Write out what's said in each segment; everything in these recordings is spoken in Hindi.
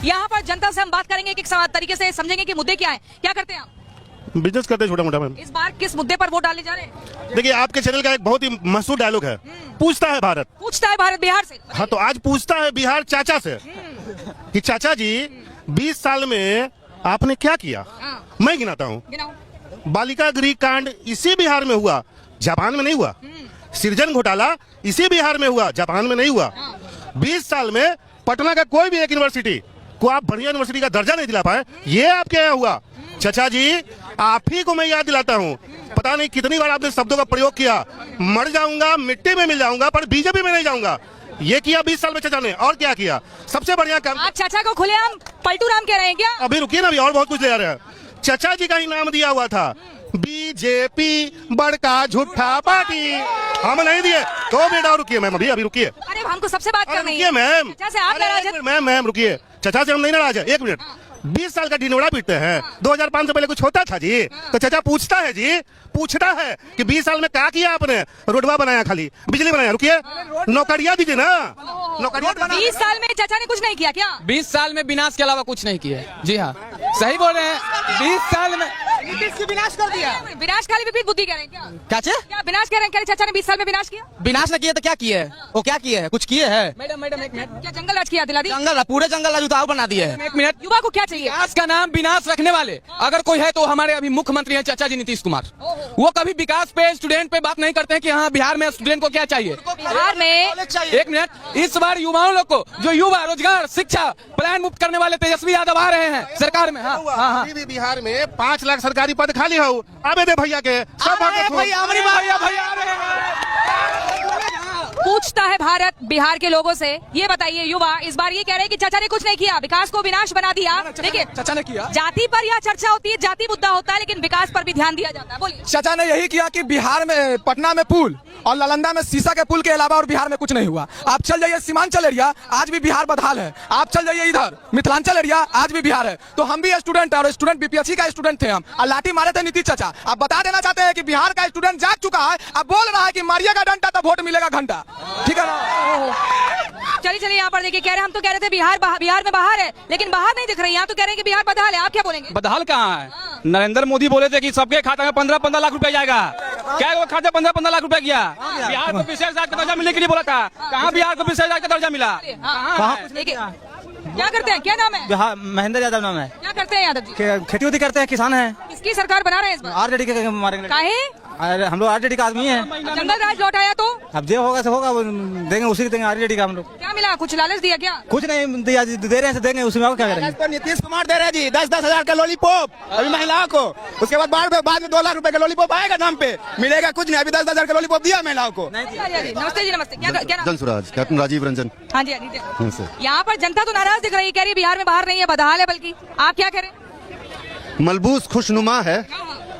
यहाँ पर जनता से हम बात करेंगे कि किस तरीके से समझेंगे कि मुद्दे क्या है। क्या करते हैं आप? बिजनेस करते हैं छोटा मोटा मैम। इस बार किस मुद्दे पर वोट डालने जा रहे हैं? देखिए, आपके चैनल का एक बहुत ही मशहूर डायलॉग है, पूछता है भारत। पूछता है भारत बिहार से। हाँ, तो आज पूछता है बिहार चाचा से कि चाचा जी 20 साल में आपने क्या किया। मैं गिनाता हूँ। बालिका गृह कांड इसी बिहार में हुआ, जापान में नहीं हुआ। सृजन घोटाला इसी बिहार में हुआ, जापान में नहीं हुआ। 20 साल में पटना का कोई भी एक यूनिवर्सिटी को आप बढ़िया यूनिवर्सिटी का दर्जा नहीं दिला पाए, ये आपके यहाँ हुआ। चाचा जी, आप ही को मैं याद दिलाता हूँ, पता नहीं कितनी बार आपने शब्दों का प्रयोग किया, मर जाऊंगा मिट्टी में मिल जाऊंगा पर बीजेपी में नहीं जाऊंगा। ये किया 20 साल में चाचा ने। और क्या किया? सबसे बढ़िया काम। आप चाचा को खुलेआम पलटू राम कह रहे हैं क्या? अभी रुकिए ना, अभी और बहुत कुछ ले आ रहे हैं। चाचा जी का ही नाम दिया हुआ था, बीजेपी बड़का झूठा पार्टी, हम नहीं दिए। तो बेटा रुकिए मैम, अभी रुकिए। अरे हमको सबसे बात करनी है मैम। चाचा से आप नाराज हैं? मैम रुकिए, चाचा से हम नहीं नाराज है। एक मिनट, 20 साल का ढिंडोरा पीटते हैं। 2005 से पहले कुछ होता था जी? तो चाचा पूछता है जी, पूछता है कि 20 साल में क्या किया आपने? रोडवा बनाया, खाली बिजली बनाया। रुकिए, नौकरियां दीजिए ना। नौकरियां 20 साल में चाचा ने कुछ नहीं किया क्या? 20 साल में विनाश के अलावा कुछ नहीं किया। जी हाँ, सही बोल रहे हैं। 20 साल में विनाश कर दिया। विनाश खाली विपरीत बुद्धि कह रहे हैं क्या? क्या विनाश कह रहे हैं? क्या चाचा ने 20 साल में विनाश किया? विनाश न किया तो क्या किए है? वो क्या किए है? कुछ किए है? मैडम एक मिनट, क्या जंगल राज किया दिला दी? जंगल, पूरे जंगल राज उताव बना दिए है। एक मिनट, युवा को क्या चाहिए? विकास का नाम विनाश रखने वाले अगर कोई है तो हमारे अभी मुख्यमंत्री हैं चाचा जी नीतीश कुमार। वो कभी विकास पे, स्टूडेंट पे बात नहीं करते हैं कि हाँ बिहार में स्टूडेंट को क्या चाहिए। बिहार में एक मिनट, इस बार युवाओं लोग को जो युवा रोजगार शिक्षा प्लान मुक्त करने वाले तेजस्वी यादव आ रहे हैं सरकार में। हाँ, बिहार में 5 लाख सरकारी पद खाली हो। आबे दे भैया के सब पूछता है भारत बिहार के लोगों से। ये बताइए युवा इस बार ये कह रहे हैं कि चाचा ने कुछ नहीं किया, विकास को विनाश बना दिया। देखिए, चाचा ने किया। जाति पर यह चर्चा होती है, जाति मुद्दा होता है, लेकिन विकास पर भी ध्यान दिया जाता है। बोलिए। चाचा ने यही किया कि बिहार में, पटना में पुल और नालंदा में शीशा के पुल के अलावा और बिहार में कुछ नहीं हुआ। आप चल जाइए सीमांचल एरिया, आज भी बिहार बदहाल है। आप चल जाइए इधर मिथिलांचल एरिया, आज भी बिहार है। तो हम भी स्टूडेंट है और स्टूडेंट बीपीएससी का स्टूडेंट थे हम, और लाठी मारे थे नीतीश चाचा। आप बता देना चाहते हैं कि बिहार का स्टूडेंट जाग चुका है, अब बोल रहा है कि मारिएगा डंडा तो वोट मिलेगा घंटा। ठीक है ना? चलिए यहाँ पर देखिए, कह रहे हम तो कह रहे थे बिहार में बाहर है, लेकिन बाहर नहीं दिख रही। यहाँ तो कह रहे हैं कि बिहार बदहाल है। आप क्या बोलेंगे? बदहाल कहाँ है? नरेंद्र मोदी बोले थे कि सबके खाते में 15-15 लाख रुपए जाएगा। क्या वो खाते 15-15 लाख रुपए गया? बिहार को विशेष राज्य का दर्जा मिलने के लिए बोला था। कहाँ बिहार को विशेष राज्य का दर्जा मिला? क्या करते हैं? क्या नाम है? महेंद्र यादव नाम है। क्या करते हैं यादव जी? खेती उती करते हैं, किसान है। किसकी सरकार बना रहे हैं इस बार? आरजेडी के मारेंगे। काहे? अरे हम लोग आरजेडी का आदमी है। जंगल राज लौट आया तो अब जो होगा सो होगा, वो देंगे, उसी को देंगे आरजेडी का हम लोग। क्या मिला? कुछ लालच दिया क्या? कुछ नहीं दिया, दे रहे हैं देंगे, उसमें और क्या करेंगे। नीतीश कुमार दे रहे जी 10-10 हजार का लॉलीपॉप अभी महिलाओं को। उसके बाद बाद में 2 लाख रुपए का लॉलीपॉप आएगा नाम पे, मिलेगा कुछ नहीं। अभी 10-10 हजार का लॉलीपॉप दिया महिलाओं को। नमस्ते जी, नमस्ते। क्या जनसुराज, कैप्टन राजीव रंजन। हाँ जी, यहाँ पर जनता तो नाराज दिख रही है, कह रही है बिहार में बाहर नहीं है, बदहाल है। बल्कि आप क्या करें? मलबूस खुशनुमा है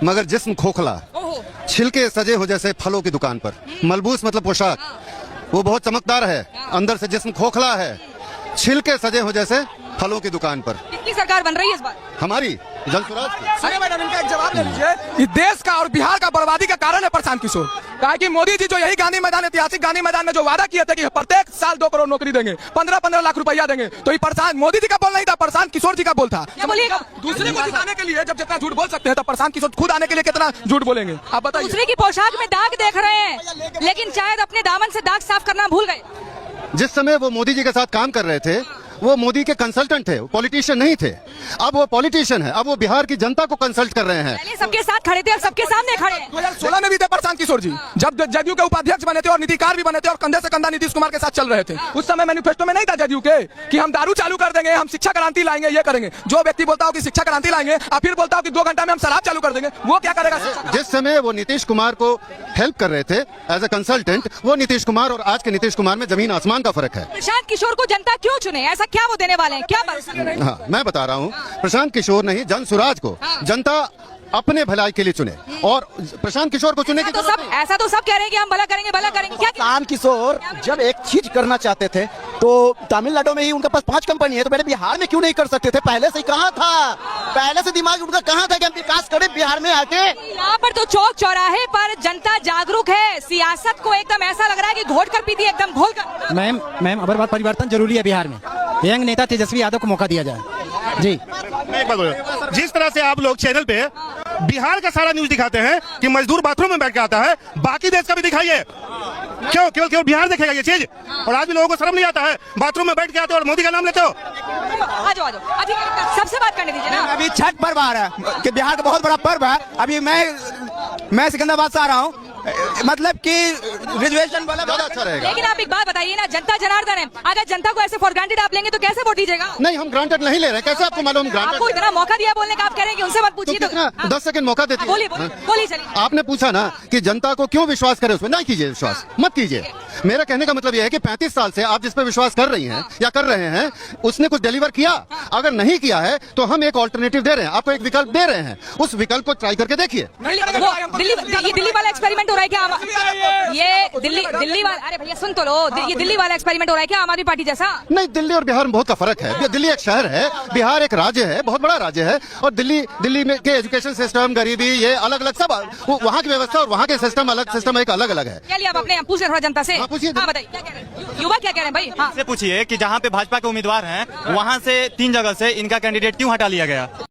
मगर जिस्म खोखला, छिलके सजे हो जैसे फलों की दुकान पर। मलबूस मतलब पोशाक, वो बहुत चमकदार है, अंदर से जिस्म खोखला है, छिलके सजे हो जैसे फलों की दुकान पर। किसकी सरकार बन रही है इस बार? हमारी जनसुराज की। अरे मैडम, इनका एक जवाब ले लीजिए। इस देश का और बिहार का बर्बादी का कारण है प्रशांत किशोर। कहा कि मोदी जी जो यही गांधी मैदान, ऐतिहासिक गांधी मैदान में जो वादा किए थे कि प्रत्येक साल 2 करोड़ नौकरी देंगे, 15-15 लाख रुपया देंगे, तो ये प्रशांत मोदी जी का बोल नहीं था, प्रशांत किशोर जी का बोल था। क्या बोलिएगा? दूसरे को जिताने के लिए जब जितना झूठ बोल सकते हैं, तो प्रशांत किशोर खुद आने के लिए कितना झूठ बोलेंगे? आप बताइए। दूसरे की पोशाक में दाग देख रहे हैं, लेकिन शायद अपने दामन से दाग साफ करना भूल गए। जिस समय वो मोदी जी के साथ काम कर रहे थे, वो मोदी के कंसल्टेंट थे, पॉलिटिशियन नहीं थे। अब वो पॉलिटिशियन है, अब वो बिहार की जनता को कंसल्ट कर रहे हैं। पहले सबके साथ खड़े थे, अब सबके सामने खड़े हैं। 2016 में भी थे प्रशांत किशोर जी, जब जदयू के उपाध्यक्ष बने थे और नीतिकार भी बने थे और कंधे से कंधा नीतीश कुमार के साथ चल रहे थे। उस समय मैनिफेस्टो में नहीं था जदयू के कि हम दारू चालू कर देंगे, हम शिक्षा क्रांति लाएंगे, ये करेंगे। जो व्यक्ति बोलता हो कि शिक्षा क्रांति लाएंगे और फिर बोलता हो कि 2 घंटा में हम शराब चालू कर देंगे, वो क्या करेगा? जिस समय वो नीतीश कुमार को हेल्प कर रहे थे एज ए कंसल्टेंट, वो नीतीश कुमार और आज के नीतीश कुमार में जमीन आसमान का फर्क है। प्रशांत किशोर को जनता क्यों चुने? ऐसा क्या वो देने वाले हैं? क्या बात? हाँ, मैं बता रहा हूँ, प्रशांत किशोर नहीं, जनसुराज को जनता अपने भलाई के लिए चुने, और प्रशांत किशोर को चुने की ऐसा तो सब कह रहे हैं कि हम भला करेंगे, भला करेंगे। क्या प्रशांत किशोर जब एक चीज करना चाहते थे तो तमिलनाडु में ही उनके पास 5 कंपनी है, तो पहले बिहार में क्यों नहीं कर सकते थे? पहले से ही कहाँ था? पहले से दिमाग उनका कहाँ था कि हम विकास करें बिहार में आके? यहाँ पर तो चौक चौराहे पर जनता जागरूक है, सियासत को एकदम ऐसा लग रहा है कि घोट कर पीती है, एकदम घोल कर। मैम अगर बात परिवर्तन जरूरी है बिहार में, यंग नेता तेजस्वी यादव को मौका दिया जाए जी। मैं एक बात बोल रहा हूं, जिस तरह से आप लोग चैनल पे बिहार का सारा न्यूज दिखाते हैं कि मजदूर बाथरूम में बैठ के आता है, बाकी देश का भी दिखाइए। क्यों केवल केवल बिहार देखेगा ये चीज? और आज भी लोगों को शर्म नहीं आता है, बाथरूम में बैठ के आते हो और मोदी का नाम लेते हो। आ जाओ अभी सबसे बात करने दीजिए ना। अभी छठ पर्व आ रहा है कि बिहार का बहुत बड़ा पर्व है। अभी मैं सिकंदराबाद से आ रहा हूँ, मतलब कि रिजर्वेशन वाला ज्यादा अच्छा रहेगा। लेकिन आप एक बात बताइए ना, जनता जनार्दन है, अगर जनता को ऐसे फॉर ग्रांटेड आप लेंगे तो कैसे वोट दीजिएगा? नहीं, हम ग्रांटेड नहीं ले रहे। कैसे आपको मालूम आपको ग्रांटेड? इतना मौका दिया बोलने का, आप कह रहे हैं कि उनसे मत पूछिए तो कितना 10 सेकंड मौका देते हैं। बोलिए बोलिए चलिए। आपने पूछा ना कि जनता को क्यों विश्वास करे, उसमें नहीं कीजिए विश्वास, मत कीजिए। मेरा कहने का मतलब यह है कि 35 साल से आप जिस पे विश्वास कर रही हैं या कर रहे हैं, उसने कुछ डिलीवर किया? अगर नहीं किया है तो हम एक ऑल्टरनेटिव दे रहे हैं, आपको एक विकल्प दे रहे हैं, उस विकल्प को ट्राई करके देखिए। दिल्ली वाला एक्सपेरिमेंट हो रहा है क्या? ये दिल्ली वाला, अरे भैया सुन तो लो, ये दिल्ली वाला एक्सपेरिमेंट हो रहा है क्या आम आदमी पार्टी जैसा? नहीं, दिल्ली और बिहार में बहुत का फर्क है। दिल्ली एक शहर है, बिहार एक राज्य है, बहुत बड़ा राज्य है। और दिल्ली में के एजुकेशन सिस्टम, गरीबी, ये अलग अलग सब, वहाँ की व्यवस्था और वहाँ के सिस्टम अलग, सिस्टम एक अलग अलग है। क्या लिया आप अपने पूछ रहे थोड़ा जनता से? हाँ, पूछिए। हाँ बताइए क्या कह रहे हैं युवा, क्या कह रहे हैं भाई? हाँ से पूछिए कि जहाँ पे भाजपा के उम्मीदवार हैं वहाँ से 3 जगह से इनका कैंडिडेट क्यों हटा लिया गया?